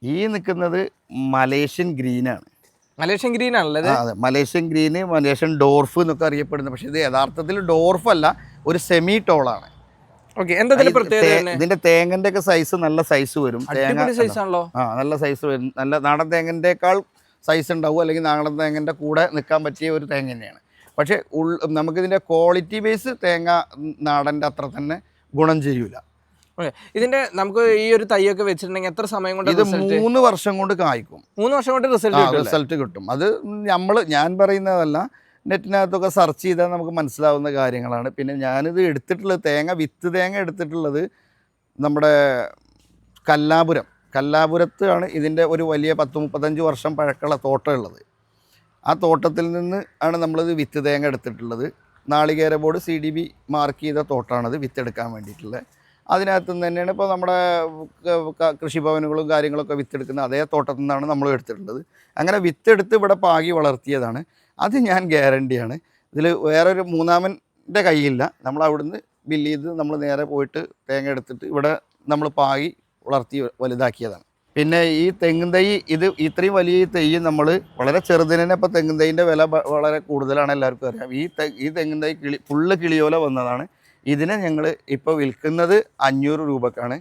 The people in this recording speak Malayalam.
ഈ നിൽക്കുന്നത് മലേഷ്യൻ ഗ്രീനാണ്. മലേഷ്യൻ ഗ്രീൻ ആണല്ലേ ഇത്? അതെ, മലേഷ്യൻ ഗ്രീന്, മലേഷ്യൻ ഡോർഫ് എന്നൊക്കെ അറിയപ്പെടുന്നത്. പക്ഷേ ഇത് യഥാർത്ഥത്തിൽ ഡോർഫ് അല്ല, ഒരു സെമി ടോളാണ്. ഓക്കെ, എന്താ പ്രത്യേകത? ഇതിന്റെ തേങ്ങന്റെ ഒക്കെ സൈസ് നല്ല സൈസ് വരും. തേങ്ങ സൈസ് ആണല്ലോ. നല്ല സൈസ് വരും. നല്ല നാടൻ തേങ്ങൻ്റെക്കാൾ സൈസ് ഉണ്ടാവും, അല്ലെങ്കിൽ നാടൻ തേങ്ങൻ്റെ കൂടെ നിൽക്കാൻ പറ്റിയ ഒരു തേങ്ങ തന്നെയാണ്. പക്ഷേ നമുക്കിതിൻ്റെ ക്വാളിറ്റി ബേസ് തേങ്ങ നാടൻ്റെ അത്ര തന്നെ ഗുണം ചെയ്യൂല. ഇതിന്റെ നമുക്ക് ഈ ഒരു തൈയൊക്കെ വെച്ചിട്ടുണ്ടെങ്കിൽ എത്ര സമയം കൊണ്ട്? ഇത് 3 വർഷം കൊണ്ട് കായ്ക്കും. 3 വർഷം കൊണ്ട് റിസൾട്ട് കിട്ടും. അത് ഞാൻ പറയുന്നതല്ല, നെറ്റിനകത്തൊക്കെ സെർച്ച് ചെയ്താൽ നമുക്ക് മനസ്സിലാവുന്ന കാര്യങ്ങളാണ്. പിന്നെ ഞാനിത് എടുത്തിട്ടുള്ളത് വിത്ത് തേങ്ങ എടുത്തിട്ടുള്ളത് നമ്മുടെ കല്ലാപുരത്താണ്. ഇതിൻ്റെ ഒരു വലിയ 10-35 വർഷം പഴക്കമുള്ള തോട്ടമുള്ളത്. ആ തോട്ടത്തിൽ നിന്ന് ആണ് നമ്മളിത് വിത്ത് തേങ്ങ എടുത്തിട്ടുള്ളത്. നാളികേര ബോർഡ് CDB മാർക്ക് ചെയ്ത തോട്ടമാണത് വിത്തെടുക്കാൻ വേണ്ടിയിട്ടുള്ളത്. അതിനകത്ത് നിന്ന് തന്നെയാണ് ഇപ്പോൾ നമ്മുടെ കൃഷിഭവനുകളും കാര്യങ്ങളൊക്കെ വിത്തെടുക്കുന്ന അതേ തോട്ടത്തിൽ നിന്നാണ് നമ്മൾ എടുത്തിട്ടുള്ളത്. അങ്ങനെ വിത്തെടുത്ത് ഇവിടെ പാകി വളർത്തിയതാണ്. അത് ഞാൻ ഗ്യാരണ്ടിയാണ്. ഇതിൽ വേറൊരു മൂന്നാമൻ്റെ കയ്യില്ല. നമ്മൾ അവിടുന്ന് ബില്ല് ചെയ്ത് നമ്മൾ നേരെ പോയിട്ട് തേങ്ങ എടുത്തിട്ട് ഇവിടെ നമ്മൾ പാകി വളർത്തി വലുതാക്കിയതാണ്. പിന്നെ ഈ തെങ്ങിൻ തൈ, ഇത് ഇത്രയും വലിയ തൈ നമ്മൾ വളരെ ചെറുതിന് തന്നെ, ഇപ്പോൾ തെങ്ങിൻ തൈൻ്റെ വില വളരെ കൂടുതലാണ്, എല്ലാവർക്കും അറിയാം. ഈ തെങ്ങിൻ തൈ ഫുള്ള് കിളിയോല വന്നതാണ്. ഇതിനെ ഞങ്ങൾ ഇപ്പോൾ വിൽക്കുന്നത് 500 രൂപക്കാണ്.